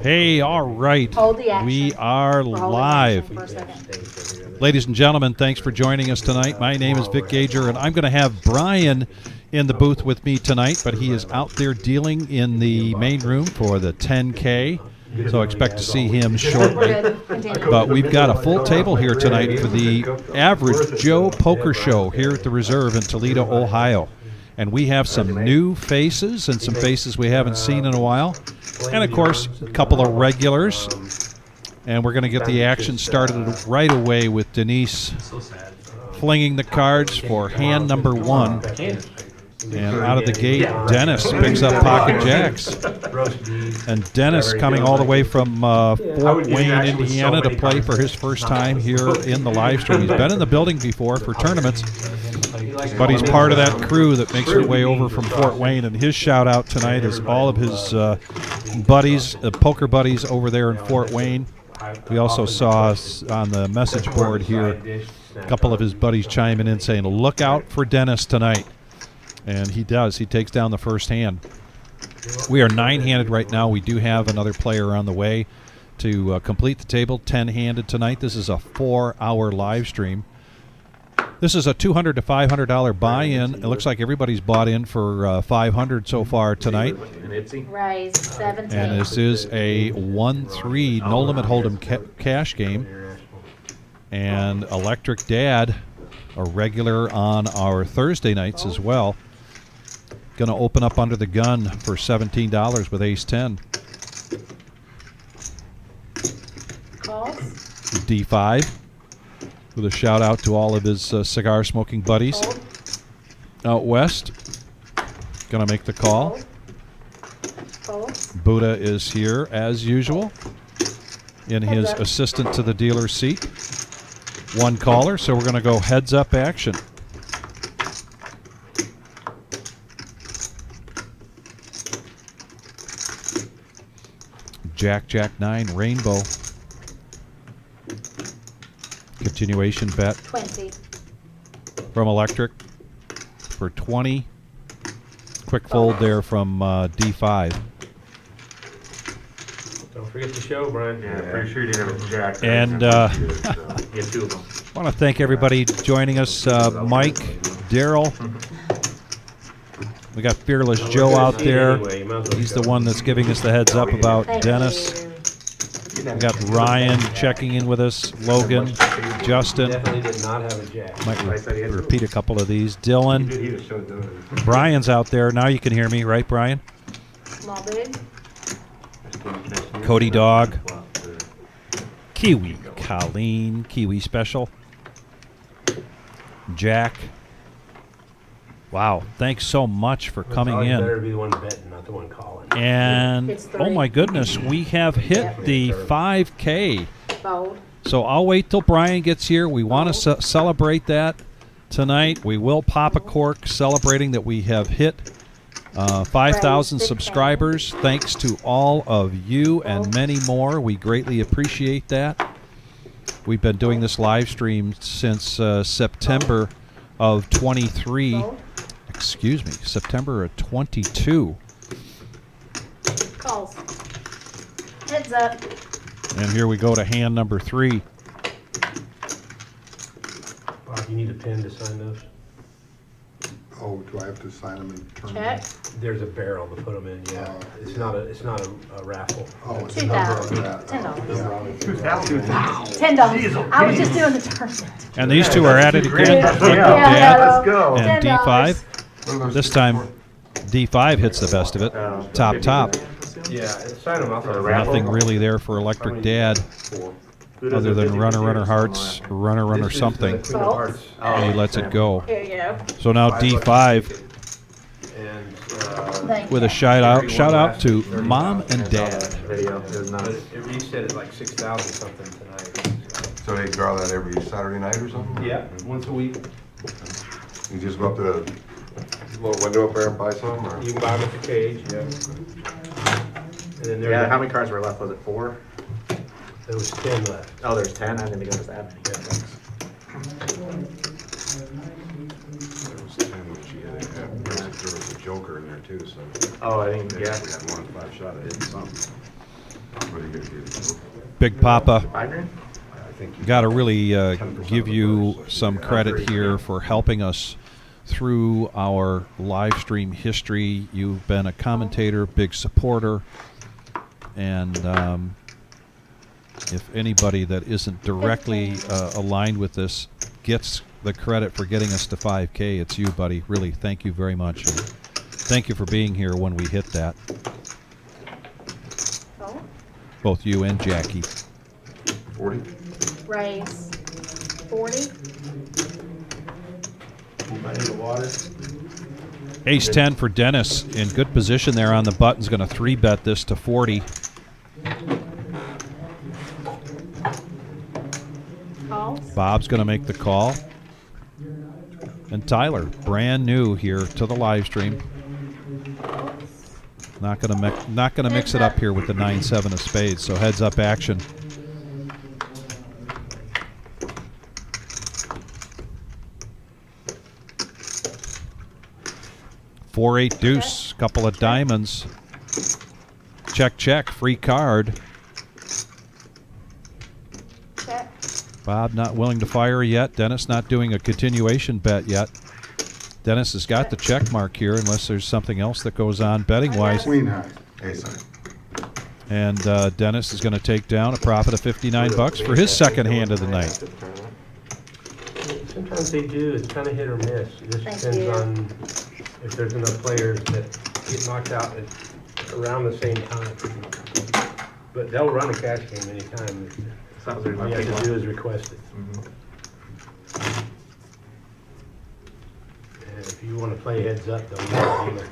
Hey, all right. Hold the action. We are We're holding live. action for a second. Ladies and gentlemen, thanks for joining us tonight. My name is Vic Gager, and I'm going to have Brian in the booth with me tonight, but he is out there dealing in the main room for the 10K, so expect to see him shortly. But we've got a full table here tonight for the Average Joe Poker Show here at the Reserve in Toledo, Ohio. And we have some new faces and some faces we haven't seen in a while. And, of course, a couple of regulars. And we're going to get the action started right away with Denise flinging the cards for hand number 1. And out of the gate, Dennis picks up pocket jacks. And Dennis coming all the way from Fort Wayne, Indiana to play for his first time here in the live stream. He's been in the building before for tournaments, but he's part of that crew that makes their way over from Fort Wayne. And his shout out tonight is all of his buddies, poker buddies over there in Fort Wayne. We also saw on the message board here a couple of his buddies chiming in saying, look out for Dennis tonight. And he does. He takes down the first hand. We are 9-handed right now. We do have another player on the way to complete the table, 10-handed tonight. This is a 4-hour live stream. This is a $200 to $500 buy-in. It looks like everybody's bought in for $500 so far tonight. Raise 17. And this is a 1-3 no-limit hold'em cash game. And Electric Dad, a regular on our Thursday nights as well. Going to open up under the gun for $17 with ace-10. Calls. D5 with a shout out to all of his cigar smoking buddies out west. Going to make the call. Buddha is here as usual in his assistant to the dealer seat. One caller, so we're going to go heads up action. Jack, Jack 9, Rainbow. Continuation bet. 20. From Electric for 20. Quick fold there from D5. Don't forget the show, Brian. Yeah, pretty sure you didn't have a jack. And Get 2 of them. I want to thank everybody joining us. Mike, Daryl. We got Fearless Joe out there. He's the one that's giving us the heads up about Dennis. We got Ryan checking in with us. Logan, Justin. Definitely did not have a jack. Might repeat a couple of these. Dylan. Brian's out there. Now you can hear me, right, Brian? Small big. Cody Dog. Kiwi. Colleen. Kiwi Special. Jack. Wow. Thanks so much for coming in. Better be the one betting, not the one calling. And, oh my goodness, we have hit the 5K. Fold. So I'll wait till Brian gets here. We want to celebrate that tonight. We will pop a cork celebrating that we have hit 5,000 subscribers. Thanks to all of you and many more. We greatly appreciate that. We've been doing this live stream since September of 23. Excuse me, September of 22. Calls. Heads up. And here we go to hand number 3. Bob, you need a pen to sign those? Oh, do I have to sign them and turn them? Check. There's a barrel to put them in, yeah. It's not a raffle. Oh, it's a number of that. $10. $2,000. $10. I was just doing the tournament. And these two are at it again. Yeah, let's go. And $10. D5. This time, D5 hits the best of it. Top. Yeah, sign them off. Nothing really there for Electric Dad other than runner hearts, runner something. And he lets it go. Here you go. So now D5 Thank with you. a shout out to Mom and Dad. It reset at like 6,000 something tonight. So they draw that every Saturday night or something? Yeah, once a week. You just go up to the little window up there and buy some, or? You can buy them at the cage, yeah. And then Yeah, how many cards were left? Was it 4? There was 10 left. Oh, there's 10? I didn't think it was that many. Yeah. There was a joker in there too, so. Oh, I think, We yeah. had 1 5 shot at hitting something. What do you get? Big Papa. 5 grand? Got to really give you some credit here for helping us through our live stream history. You've been a commentator, big supporter, and if anybody that isn't directly aligned with this gets the credit for getting us to 5K, it's you, buddy. Really, thank you very much. And thank you for being here when we hit that. Oh, Both you and Jackie. 40? raise 40. Ace 10 for Dennis in good position there on the button's going to 3-bet this to 40. Calls. Bob's going to make the call. And Tyler, brand new here to the live stream. Not going to mix it up here with the 9-7 of spades. So heads up action. Four, 8 deuce, couple of diamonds. Check, check, free card. Check. Bob not willing to fire yet. Dennis not doing a continuation bet yet. Dennis has got the check mark here unless there's something else that goes on betting-wise. Queen high. Ace high. And Dennis is going to take down a profit of 59 bucks for his second hand of the night. Sometimes they do, it's kind of hit or miss. It just Thank depends you. on if there's enough players that get knocked out at around the same time. But they'll run a cash game anytime. Sounds like All you have to do is request it. And if you want to play heads up, they'll use it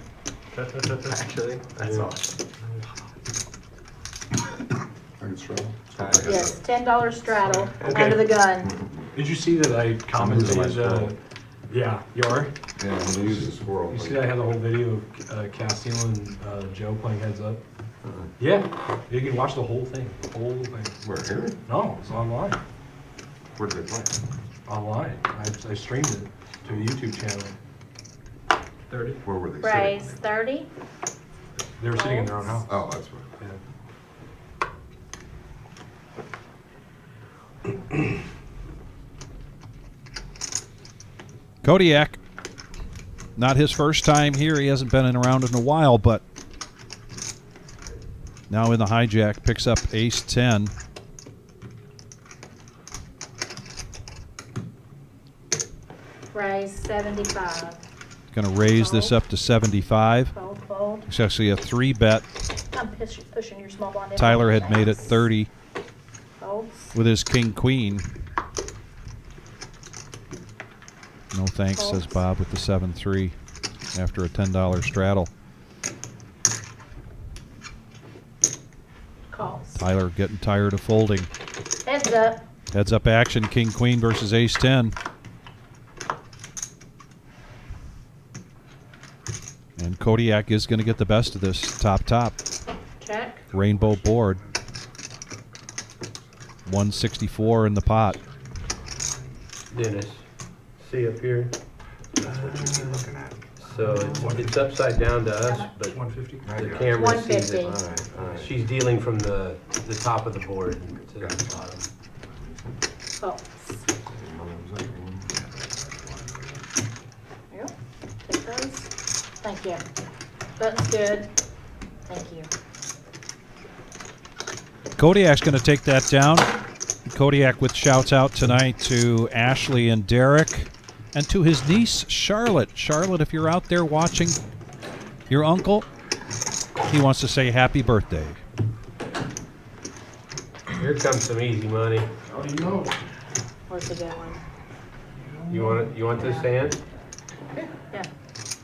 either. Actually, that's Yeah. awesome. I can straddle. Yes, $10 straddle under the gun. Did you see that I commented? Yeah, you are? Yeah, I'm gonna use the squirrel. You see that I had the whole video of Castile and Joe playing heads up? Yeah, you can watch the whole thing. The whole thing. Where, here? No, it's online. Where did they play? Online. I streamed it to a YouTube channel. 30. Where were they Raise sitting? 30. They were sitting in their own house. Oh, that's what. Yeah. Kodiak, not his first time here. He hasn't been around in a while, but now in the hijack, picks up ace 10. Raise 75. Going to raise this up to 75. Fold, fold. It's actually a 3-bet. I'm pushing your small blind in. Tyler had made it 30 Folds. with his king-queen. No thanks, says Bob with the 7-3 after a $10 straddle. Calls. Tyler getting tired of folding. Heads up. Heads up action, king-queen versus ace-10. And Kodiak is going to get the best of this top. Check. Rainbow board. 164 in the pot. Dennis, see up here? Looking at. So it's upside down to us, but 150. the camera sees it. 150. All right. She's dealing from the top of the board to the bottom. Folds. Here. Take those. Thank you. That's good. Thank you. Kodiak's going to take that down. Kodiak with shouts out tonight to Ashley and Derek and to his niece, Charlotte. Charlotte, if you're out there watching, your uncle, he wants to say happy birthday. Here comes some easy money. Oh, you know. Where's the good one? You want it? You want this hand? Yeah.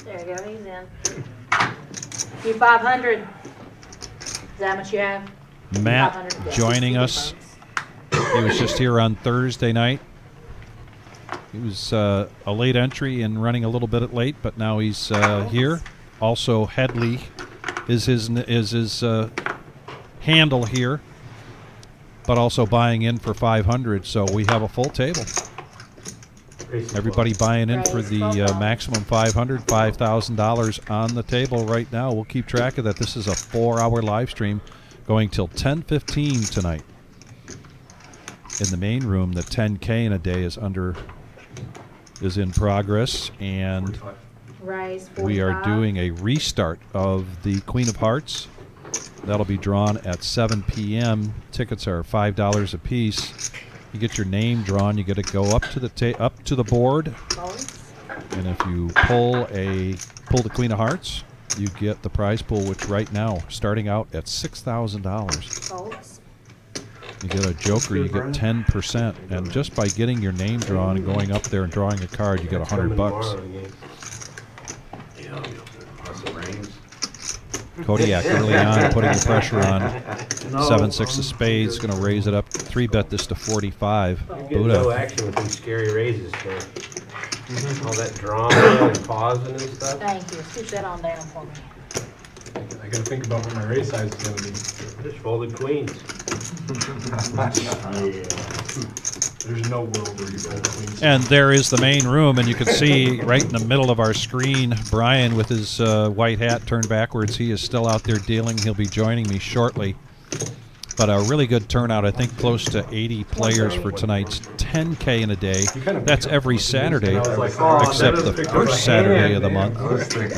There you go. He's in. You 500. Is that how much you have? Matt 500, yeah. joining us. He was just here on Thursday night. He was a late entry and running a little bit late, but now he's here. Also, Headley is his handle here, but also buying in for 500. So we have a full table. Everybody buying in for the maximum 500, $5,000 on the table right now. We'll keep track of that. This is a 4-hour live stream. going till 10:15 tonight. In the main room, the 10K in a day is in progress, and Raise 45. we are doing a restart of the Queen of Hearts. That'll be drawn at 7 p.m. Tickets are $5 a piece. You get your name drawn. You get to go up to the board, Folds. and if you pull the Queen of Hearts, you get the prize pool, which right now starting out at $6,000. Folds. You get a joker, you get 10%, and just by getting your name drawn and going up there and drawing a card, you get $100. Unless it rains. Kodiak early on, putting the pressure on. 7-6 of spades, going to raise it up. 3-bet this to 45. Get no Buddha. action with these scary raises, so. All that drama and pausing and stuff. Thank you. Scooch that on down for me. I gotta think about what my raise size is gonna be. Just folded queens. There's no world where you fold queens. And there is the main room, and you can see right in the middle of our screen, Brian with his white hat turned backwards. He is still out there dealing. He'll be joining me shortly. But a really good turnout. I think close to 80 players for tonight's 10K in a day. That's every Saturday, except the first Saturday of the month.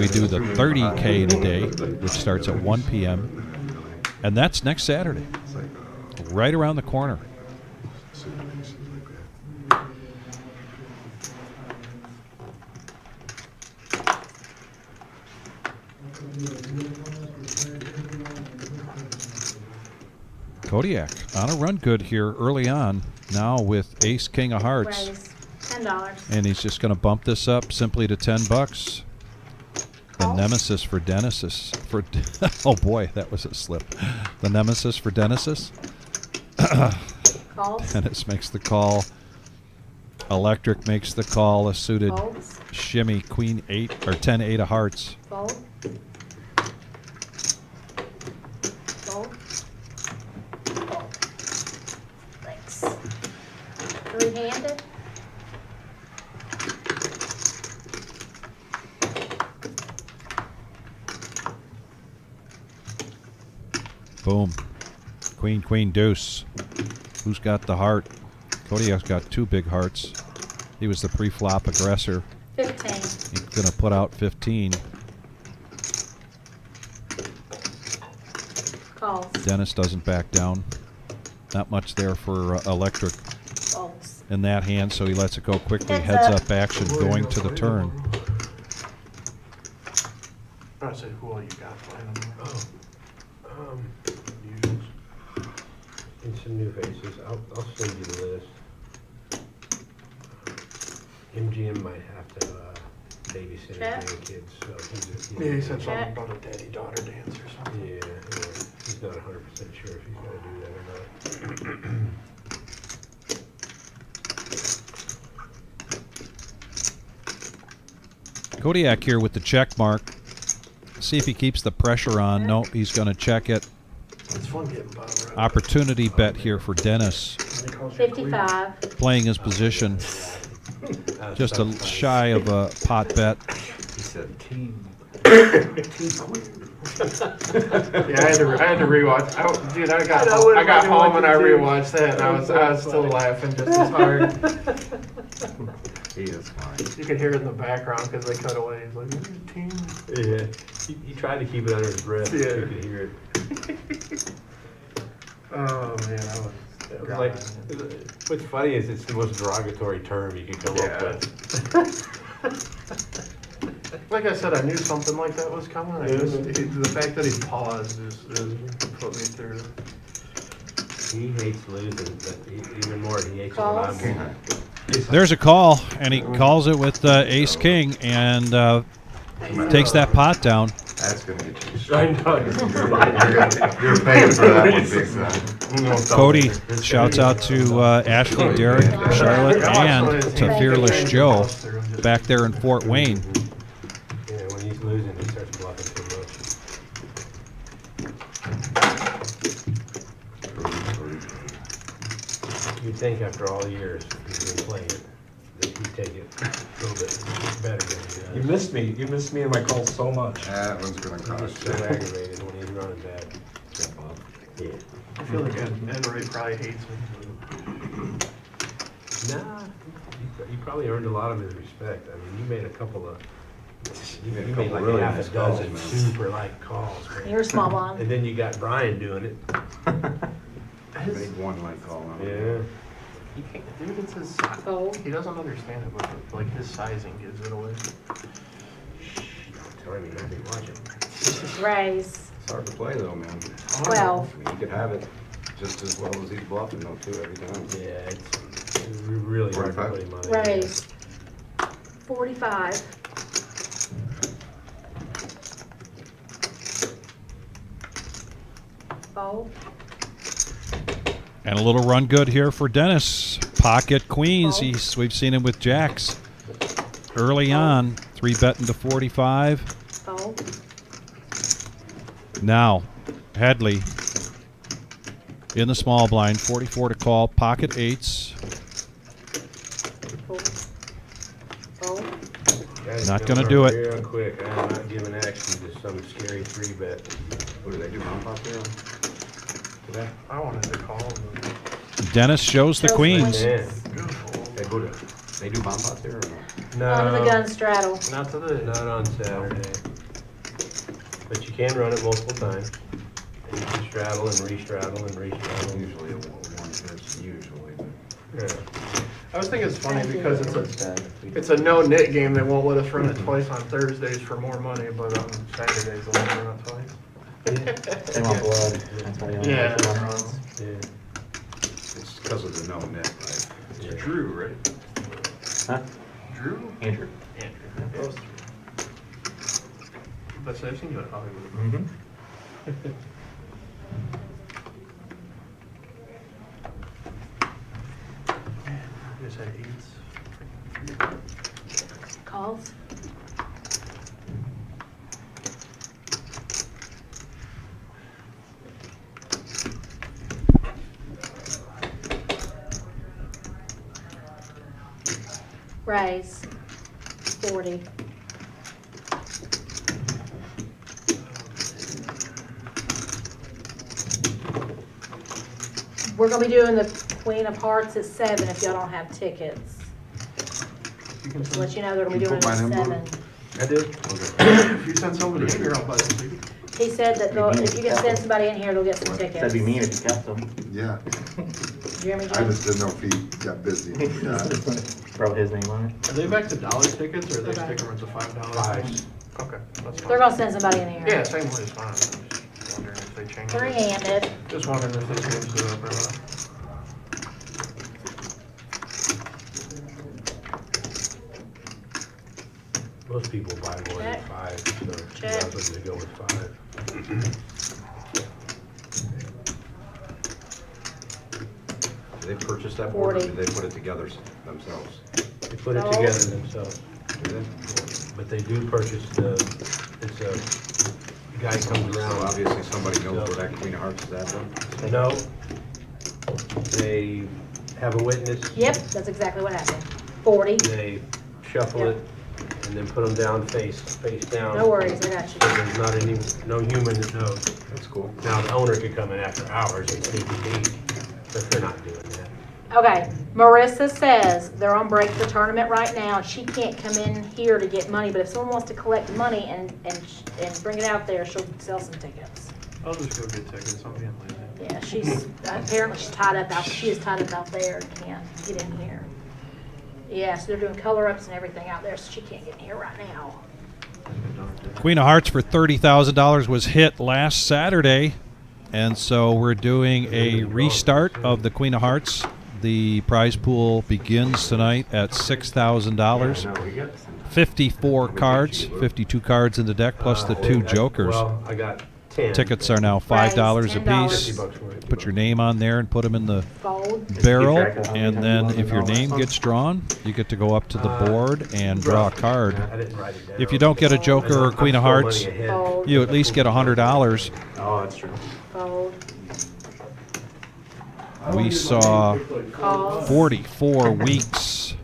We do the 30K in a day, which starts at 1 p.m. And that's next Saturday, right around the corner. Kodiak on a run good here early on, now with Ace King of Hearts. Raise $10. And he's just going to bump this up simply to $10. The nemesis for Genesis. Oh boy, that was a slip. The nemesis for Genesis. Calls. Dennis makes the call. Electric makes the call. A suited Folds. shimmy, Queen 8 or 10-8 of Hearts. Fold. Fold. Fold. Thanks. Three-handed. Boom. Queen, queen, deuce. Who's got the heart? Kodiak's got two big hearts. He was the pre-flop aggressor. 15. He's going to put out 15. Calls. Dennis doesn't back down. Not much there for Electric Folds. in that hand, so he lets it go quickly. Heads Heads up. up action going to the turn. I said, who all you got playing them? And some new faces. I'll send you the list. MGM might have to babysit his Check. grandkids, so he's Yeah, he said something Check. about a daddy-daughter dance or something. Yeah, he's not 100% sure if he's gonna do that or not. Kodiak here with the check mark. See if he keeps the pressure on. Nope, he's going to check it. It's fun getting Bob right. Opportunity bet here for Dennis. 55. Playing his position. Just a shy of a pot bet. He said team. Yeah, I had to rewatch. Dude, I got home and I rewatched that, and I was still laughing just as hard. He is fine. You could hear it in the background because they cut away. He's like, team. Yeah, he tried to keep it under his breath. Yeah. So you could hear it. Oh man, that was. It was like, what's funny is it's the most derogatory term you could come up with. Like I said, I knew something like that was coming. The fact that he paused is put me through. He hates losing, but even more he hates it when I'm Calls. winning. There's a call, and he calls it with Ace King and takes that pot down. That's gonna get you. I know. You're paying for that one big time. Cody shouts out to Ashley, Derek, Charlotte, and to Fearless Joe back there in Fort Wayne. Yeah, when he's losing, he starts bluffing too much. You'd think after all the years he's been playing, that he'd take it a little bit better than he does. You missed me. You missed me in my calls so much. That one's gonna He's cost so you. aggravated when he's running bad. Yeah. I feel like Enright probably hates me. Nah, you probably earned a lot of his respect. I mean, you made a couple of, you made a made couple like really half nice a dozen calls, man. super light calls, man. You're a small one. And then you got Brian doing it. Made one light call on it. Yeah. He can't, dude, it's his, Fold. he doesn't understand it, but like his sizing gives it away. Tell him you gotta be watching. Raise. It's hard to play though, man. 12. I mean, you could have it just as well as he's bluffing though too every time. Yeah, it's really hard to 45? play money. Raise. 45. Fold. And a little run good here for Dennis. Pocket queens. Oh. We've seen him with jacks early on. 3-betting to 45. Fold. Now, Headley in the small blind. 44 to call. Pocket eights. Fold. Fold. Guys, Not come gonna do over it. Real quick, I'm not giving action to some scary 3-bet. What do they do, mom pop here? Today? I wanted to call him. Dennis shows the Shows queens. Yeah. Beautiful. They do bomb pots here or no? No. Under the gun straddle. Not today. Not on Saturday. But you can run it multiple times. And you can straddle and re-straddle and re-straddle. Usually a one fish, usually. Yeah. I was thinking it's funny because it's a no-nit game. They won't let us run it twice on Thursdays for more money, but on Saturdays they'll let us run it twice. They want blood. That's why you only Yeah. have one runs. Yeah. It's because of the no net, right? Yeah. Drew, right? Huh? Drew? Andrew. Andrew. Those three. But I've seen you at Hollywood. Mm-hmm. You just had eights. Calls. Raise. 40. We're gonna be doing the Queen of Hearts at 7 if y'all don't have tickets. You can Just to send, let you know they're gonna be You doing it put at mine in, 7. I did. if you send somebody in here, I'll buy them, baby. He said that if you can send somebody in here, they'll get some tickets. That'd be mean if you kept them. Yeah, Did you hear me, I Jim? just didn't know if he got busy. Yeah. Throw his name on it. Are they back to dollar tickets or are they Okay. sticker ones of $5? Fives. Okay, that's fine. They're gonna send somebody in here. Yeah, same way is fine. I'm just wondering if they changed it. Three-handed. Just wondering if they changed it up or not. Most people buy more than Check. 5, so you Check. might as well go with 5. Do they purchase that board or 40. do they put it together themselves? They put it No. together themselves, Do they? but they do purchase it's a guy comes So around. obviously somebody knows where that Queen of Hearts is at then? No. They have a witness. Yep, that's exactly what happened. 40. They shuffle Yep. it and then put them down face down. No worries, I got So you. there's not no human that knows. That's cool. Now, the owner could come in after hours and sneak a peek, but they're not doing that. Okay, Marissa says they're on break for tournament right now. She can't come in here to get money, but if someone wants to collect money and bring it out there, she'll sell some tickets. I'll just go get tickets. I'm getting lazy. Yeah, she's, apparently she's tied up out, she is tied up out there and can't get in here. Yeah, so they're doing color ups and everything out there, so she can't get in here right now. Queen of Hearts for $30,000 was hit last Saturday, and so we're doing a restart of the Queen of Hearts. The prize pool begins tonight at $6,000. No, we got 54 cards, 52 cards in the deck, plus the 2 jokers. Well, I got 10. Tickets are now $5 a $10. piece. $50 for it. Put your name on there and put them in the Fold. barrel, track of how many and times then you won if your and all name that gets drawn, you get to go up to the board and draw a card. I didn't write it down. If you don't get a joker or Queen of Hearts, Fold. you at least get $100. Oh, that's true. Fold. We saw Calls. 44 weeks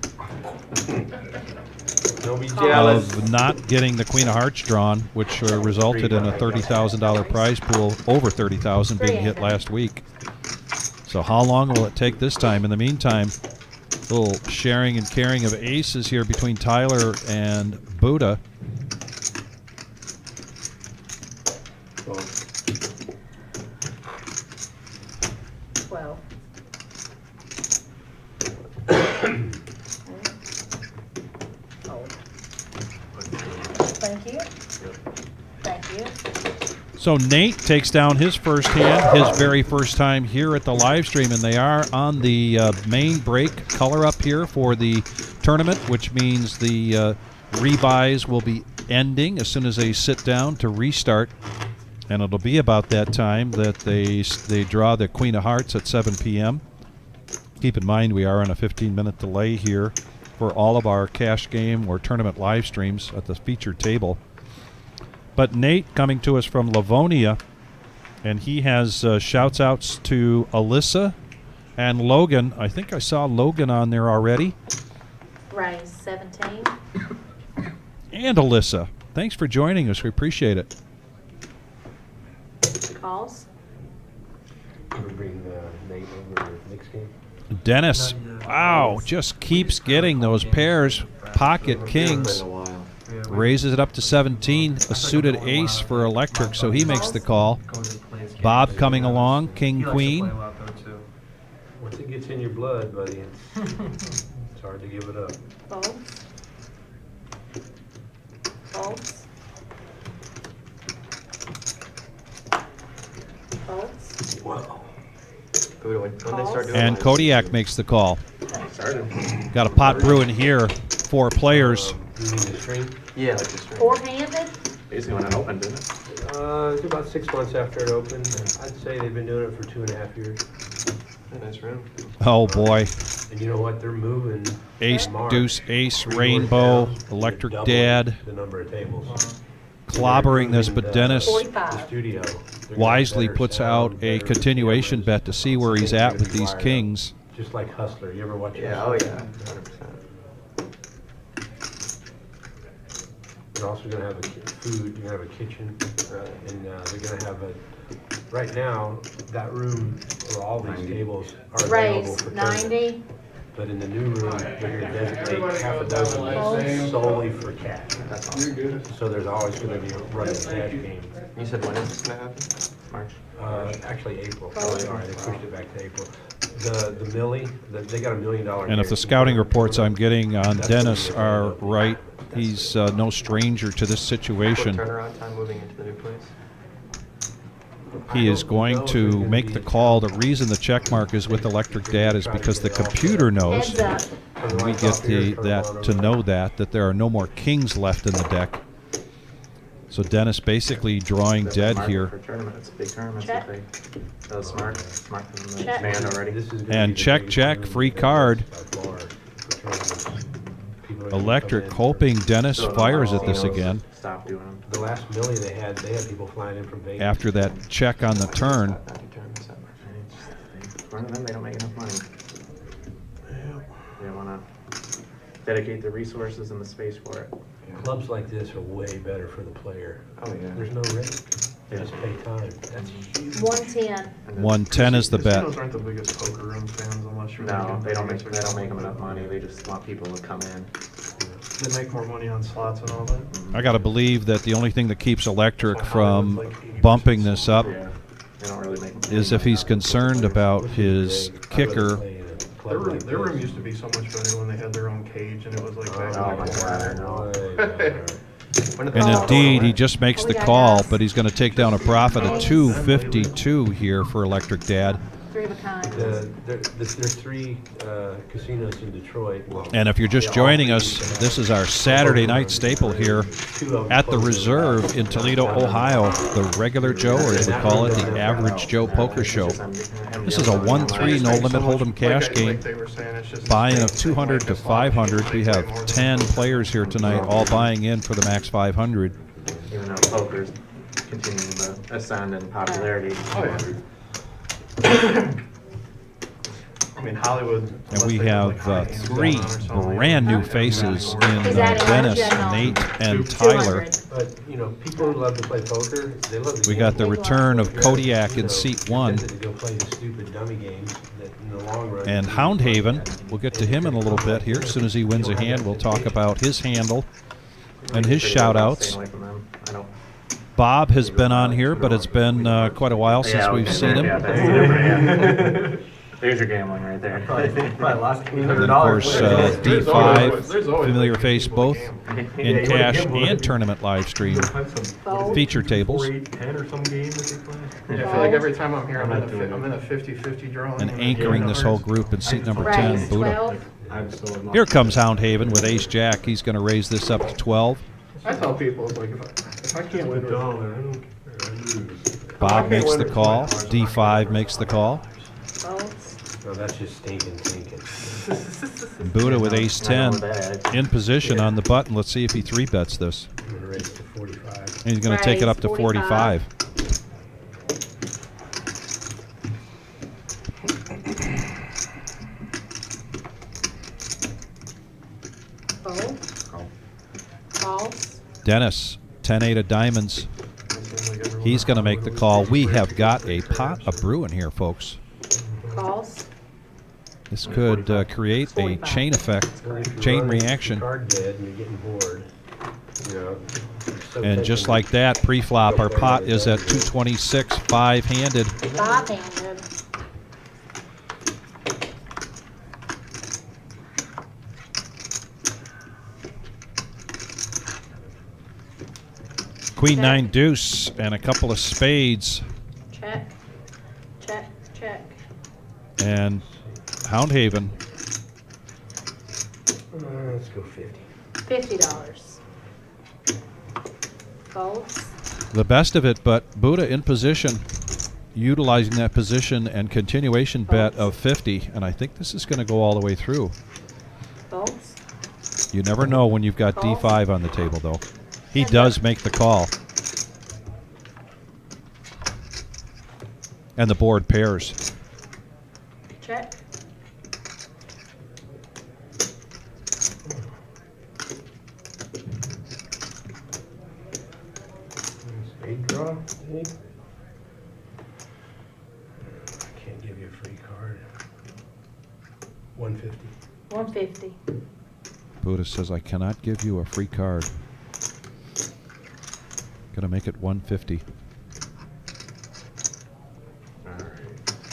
Don't be jealous. of not getting the Queen of Hearts drawn, which resulted in a $30,000 prize pool, over $30,000 being hit last week. So how long will it take this time? In the meantime, a little sharing and caring of aces here between Tyler and Buddha. Well, 12. Oh. Thank you. Thank you. So Nate takes down his first hand, his very first time here at the live stream, and they are on the main break color up here for the tournament, which means the rebuys will be ending as soon as they sit down to restart, and it'll be about that time that they draw the Queen of Hearts at 7 p.m. Keep in mind we are on a 15-minute delay here for all of our cash game or tournament live streams at the featured table. But Nate coming to us from Livonia, and he has shouts outs to Alyssa and Logan. I think I saw Logan on there already. Ray, 17. And Alyssa. Thanks for joining us. We appreciate it. Calls. we'll bring Nate over to Nick's game. Dennis, wow, just keeps getting those pairs. Pocket kings. Raises it up to 17. A suited ace for electric, so he makes the call. Bob coming along, king, queen. Once it gets in your blood, buddy, it's hard to give it up. Folds. Folds. Folds. Wow. When they start doing And live Kodiak streams, makes the call. started. Got a pot brewing here. 4 players. You mean the stream? Yeah, like the stream. Four-handed? Basically when it opened, didn't it? It's about 6 months after it opened. I'd say they've been doing it for 2.5 years. Nice room. Oh boy. And you know what? They're moving. Ace, March, deuce, ace, 3 doors rainbow, down, electric doubling dad. The number of tables. Clobbering this, but Dennis 45. The studio. They're gonna wisely have better puts sound, out a better continuation cameras. bet to see where he's at with these kings. Just like Hustler. You ever watch Yeah, Hustler? oh yeah, 100%. They're also gonna have food, you're gonna have a kitchen, and they're gonna have a, right now, that room where all these 90. tables are available Raise, for tournaments. 90. But in the new room, they're gonna designate half a dozen Folds. solely for cash. That's awesome. So there's always gonna be a running cash game. You said when is this gonna happen? March? Actually April, Oh, sorry, they pushed it back to April. The Millie, they got $1 million. And if the scouting reports I'm getting on Dennis are right, he's no stranger to this Quick situation. turnaround time moving into the new place? He is going to make the call. The reason the check mark is with electric dad is because the computer knows, Heads up. and we get that to know that there are no more kings left in the deck. So Dennis basically drawing They're dead smart here. For tournaments, big tournaments, Check. that was smart from the Check. man already. This is gonna And be the check, biggest check, room free in card. Vegas by far for tournaments. People are gonna Electric, come in. hoping Dennis So fires at this casinos again Stop doing them. The last Millie they had people flying in from Vegas. after that check on the turn. Not do tournaments that much. It's just the thing. One of them, they don't make enough money. They don't wanna dedicate the resources and the space for it. Clubs like this are way better for the player. Oh, yeah. There's no risk. They just pay time. That's huge. 110. And then- 110 is the bet. Casinos aren't the biggest poker room fans unless you're. No, making they don't millions or make them something enough like money. that. They just want people to come in. They make more money on slots and all that. I got to believe that the only thing that keeps Electric from bumping this up Yeah, they don't really make. is if he's concerned about his kicker. Their room used to be so much better when they had their own cage and it was like back Oh in my the God, I corner. know. When did And they- indeed, he just makes the call, but he's going to take down a profit of $252 here for Electric Dad. 3 of a kind. There's 3 casinos in Detroit. And if you're just joining us, this is our Saturday night staple here at the Reserve in Toledo, Ohio. The regular Joe, or as we call it, the Average Joe Poker Show. This is a 1-3 no limit hold'em cash game. Buy-in of 200 to 500. We have 10 players here tonight, all buying in for the max 500. Even though poker's continuing to ascend in popularity. Oh, yeah. I mean, mean, Hollywood. And we have three brand new faces in He's adding Dennis, Arjun on. Nate, and Tyler. 200. But, you know, people who love to play poker, they love to We got the Big return one. of Kodiak in seat 1. To go play the stupid dummy games that in the long run. And Houndhaven, we'll get to him in a little bit here. As soon as he wins a hand, we'll talk about his handle and his shout-outs. Staying away from them. I don't. Bob has been on here, but it's been quite a while since we've seen him. Yeah, that's the difference, yeah. There's your gambling right there. And of course, D5, familiar face both in cash and tournament live stream Fold. feature tables. 10 or some game that they play. Yeah, I feel like every time I'm here, I'm in a 50-50 drawing. And anchoring this whole group in seat number 10, Raise Buddha. 12. I'm still not. Here comes Houndhaven with ace-jack. He's going to raise this up to 12. I tell people, it's like, if I can't win, $1, I don't care. I lose. Bob makes the call. D5 makes the call. Folds. No, that's just stinking. And Buddha with I know ace-10 that. in position on the button. Let's see if he 3-bets this. I'm gonna raise it to 45. And he's going to take it up to 45. Fold. False. Dennis, 10-8 of diamonds. He's going to make the call. We have got a pot of brewing here, folks. Calls. This could create a 45. chain effect, If you chain run the reaction. Card dead and you're getting bored. You know, so And just tempting. like that, pre-flop, our pot is at 226, 5-handed. 5-handed. Queen Check. 9 deuce and a couple of spades. Check. Check. Check. And Houndhaven, Let's go 50. $50. Folds. the best of it, but Buddha in position, utilizing that position and continuation bet of 50. And I think this is going to go all the way through. Folds. You never know when you've got Call. D5 on the table, though. He does make the call. And the board pairs. Check. Spade draw, any? Can't give you a free card. 150. 150. Buddha says, I cannot give you a free card. Gonna make it 150.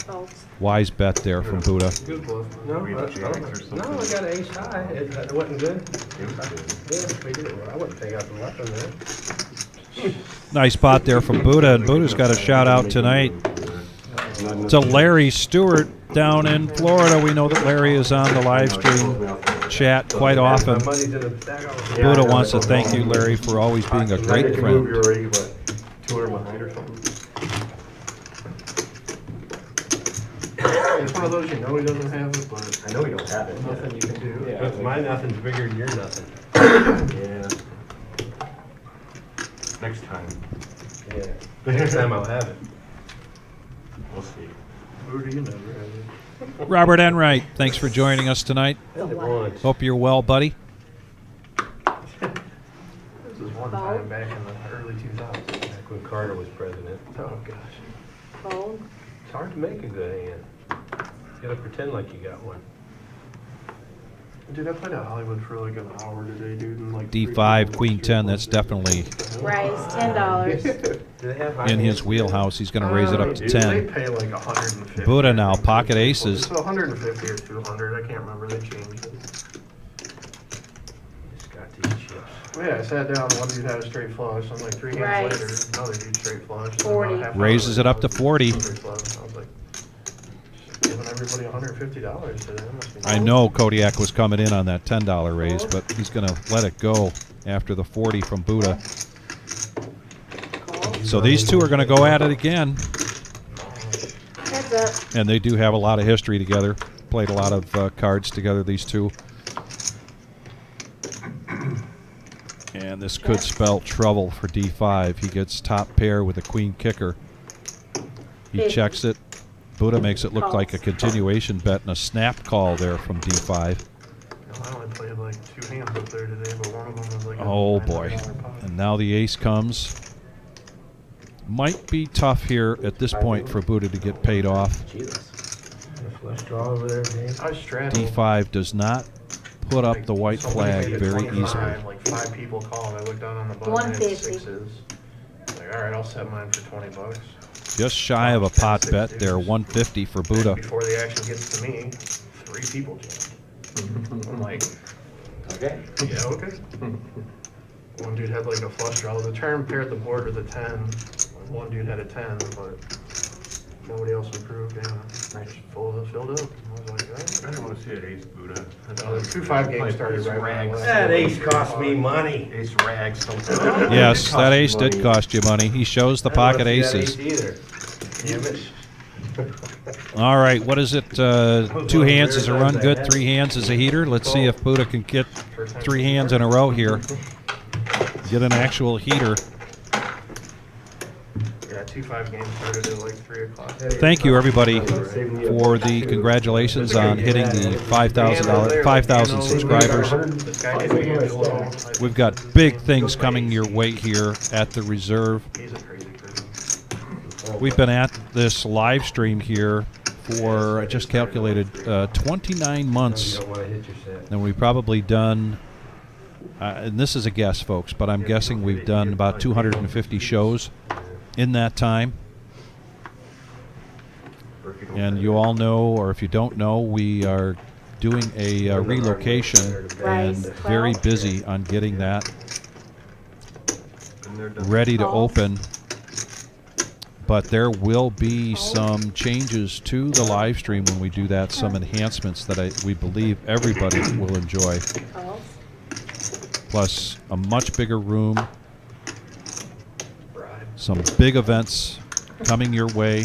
Folds. Wise bet there from Buddha. good bluff. No, We I jacks or something. no, I got ace high. It wasn't good. Yeah, we did it. Well, I wouldn't take out the weapon there. Nice spot there from Buddha, and Buddha's got a shout out tonight to Larry Stewart down in Florida. We know that Larry is on the live stream chat quite often. My money's in the stack. Buddha wants to thank you, Larry, for always being a great friend. You're already, what, 200 behind or something? It's one of those, you know he doesn't have it, but I know you don't have it. nothing you can do. But my nothing's bigger than your nothing. Yeah. Next time. Yeah. Next time I'll have it. We'll see. Rudy, you never have it. Robert Enright, thanks for joining us tonight. Held it once. Hope you're well, buddy. This is one time back in the early 2000s. Back when Carter was president. Oh, gosh. Fold. It's hard to make a good hand. You gotta pretend like you got one. Dude, I played at Hollywood for like an hour today, dude. And like D5, Queen 10, that's definitely Raise $10. Do they have high in his hands? wheelhouse. He's going to raise it up to They 10. pay like 150. Buddha now, pocket aces. It's 150 or 200. I can't remember. They changed it. Just got these chips. Well, yeah, I sat down. One dude had a straight flush. I'm like 3 hands Right. later, another dude straight flush. and 40. about half hour Raises it later, up to 40. straight flush. I was like, giving everybody $150 today. That must be I know Kodiak was coming in on that $10 raise, but he's going to let it go after the 40 from Buddha. Call. So these two are going to go at it again, Heads up. and they do have a lot of history together. Played a lot of cards together, these two. And this could spell trouble for D5. He gets top pair with a queen kicker. He 50. checks it. Buddha makes it look like a continuation bet and a snap call there from D5. I only played like 2 hands up there today, but one of them was like a Oh boy. $900 pot. And now the ace comes. Might be tough here at this point for Buddha to get paid off. Jesus. Flush draw over there, James. I straddled. D5 does not put up Like, the white somebody flag made it very 25, easily. Like 5 people called. I looked down on the button. I had 150. 6s. Like, all right, I'll set mine for $20. Just shy of a pot bet there, 150 for Buddha. Before the action gets to me, 3 people jammed. I'm like, Okay. yeah, okay. One dude had like a flush draw. The turn paired the board with a 10. One dude had a 10, but nobody else improved. Yeah, I just filled up. I was like, I don't want to see an ace Buddha. oh, the 2-5 game started right when I left. That ace cost me money. Ace rags sometimes. Yes, that ace did cost you money. He shows the pocket aces. Damn it. All right, what is it? 2 hands is a run good, 3 hands is a heater. Let's see if Buddha can get 3 hands in a row here. Get an actual heater. Yeah, 2-5 game started at like 3 o'clock. Thank you, everybody, for the congratulations on hitting the $5,000 subscribers. This guy hit me in the low. We've got big things coming your way here at the Reserve. He's a crazy person. We've been at this live stream here for, I just calculated, 29 months. You don't want to hit your set. And we've probably done, and this is a guess, folks, but I'm guessing we've done about 250 shows in that time. And you all know, or if you don't know, we are doing a relocation and very busy on getting that ready to open. But there will be some changes to the live stream when we do that, some enhancements that we believe everybody will enjoy. Plus a much bigger room, some big events coming your way,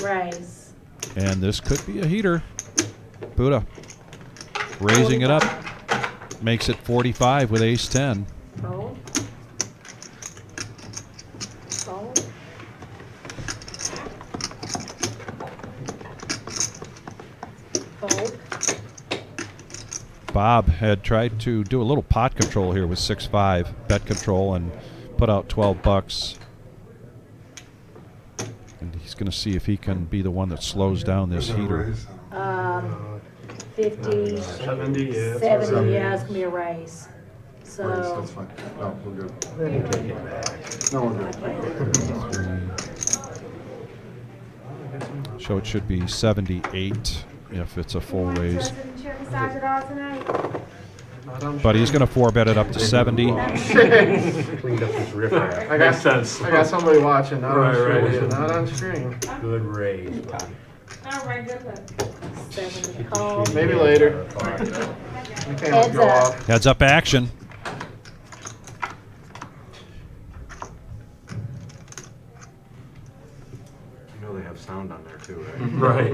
Raise. and this could be a heater. Buddha raising it up, makes it 45 with ace 10. Fold. Fold. Fold. Bob had tried to do a little pot control here with 6-5 bet control and put out $12. And he's going to see if he can be the one that slows down this heater. 50, 70, yeah. 70, yeah, it's gonna be a raise. So, That's fine. No, we're good. No, we're good. So it should be 78 if it's a full raise. But he's going to 4-bet it up to 70. Cleaned up this riffraff. I got somebody watching, not on stream. Not on stream. Good raise, Tommy. 70 call. Maybe later. The cameras go off. Heads up action. You know they have sound on there too, right? Right.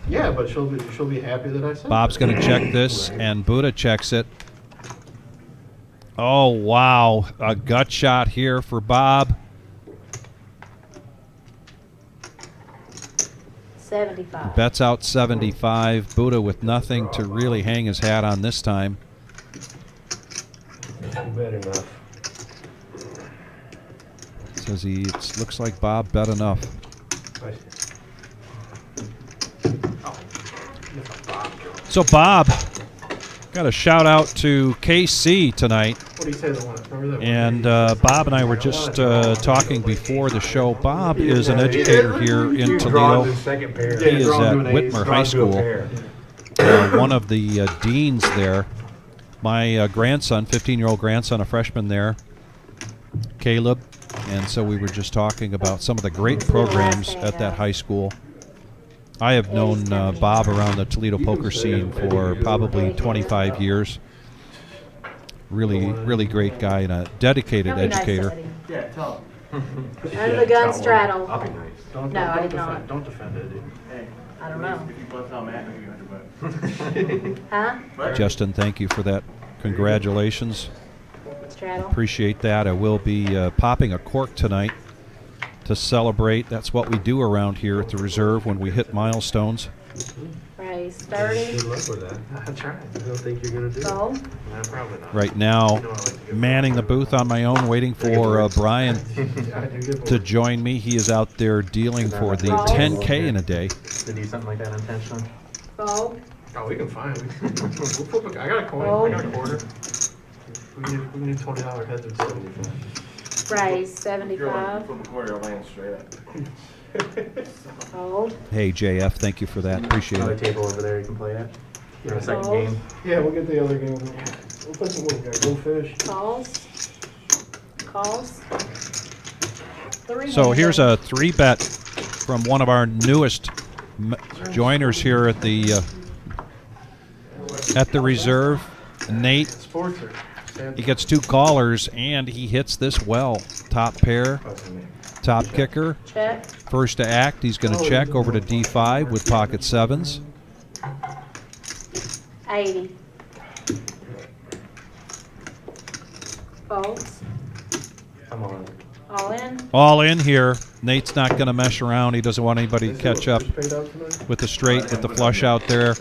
Yeah, but she'll be happy that I said. Bob's going to check this, and Buddha checks it. Oh, wow. A gut shot here for Bob. 75. Bets out 75. Buddha with nothing to really hang his hat on this time. You bet enough. Says it looks like Bob bet enough. So Bob, got a shout out to KC tonight. What do you say the one? Remember that And Bob and I were just talking before the show. Bob is an educator here in Toledo. Second pair. He is at Whitmer High School, one of the deans there. My grandson, 15-year-old grandson, a freshman there, Caleb. And so we were just talking about some of the great programs at that high school. I have known Bob around the Toledo poker scene for probably 25 years. Really, really great guy and a dedicated educator. Yeah, tell him. Under the gun straddle. I'll be nice. No, I did not. Don't defend it, dude. I don't know. Huh? Justin, thank you for that. Congratulations. Straddle. Appreciate that. I will be popping a cork tonight to celebrate. That's what we do around here at the reserve when we hit milestones. Raise 30. Good luck with that. I tried. I don't think you're gonna do it. Fold. Nah, probably not. Right now, You know I like to get manning the booth on my own, waiting for Brian I do get to join me. He is out there dealing for the Roll. 10K in a day. To do something like that intentionally. Fold. Oh, we can find it. We'll flip I got a coin. Oh. I got a quarter. We need $20 heads or something. Raise 75. From the corner, I'll land straight up. Fold. Hey, JF, thank you for that. Appreciate Another it. table over there you can play at. For a second Fold. game. Yeah, we'll get the other game. We'll put some more guys. Go fish. Calls. Calls. Three. So here's a 3-bet from one of our newest joiners here at the reserve, Nate. Sports or He gets 2 callers and he hits this well. Top pair, top kicker. Check. First to act, he's going to check over to D5 with pocket 7s. 80. Folds. Come on. All in. All in here. Nate's not going to mess around. He doesn't want anybody to catch up Paid out tonight? with the straight, with the flush out there.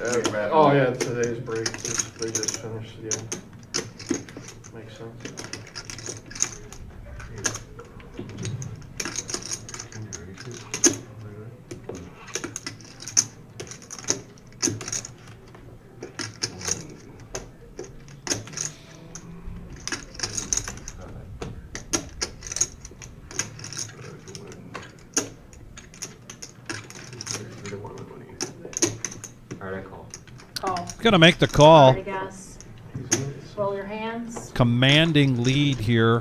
Oh, yeah, today's break. They just finished, yeah. Makes sense. Alright, I call. Call. Going to make the call. Alrighty, guys. Roll your hands. Commanding lead here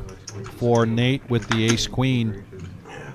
for Nate with the ace-queen.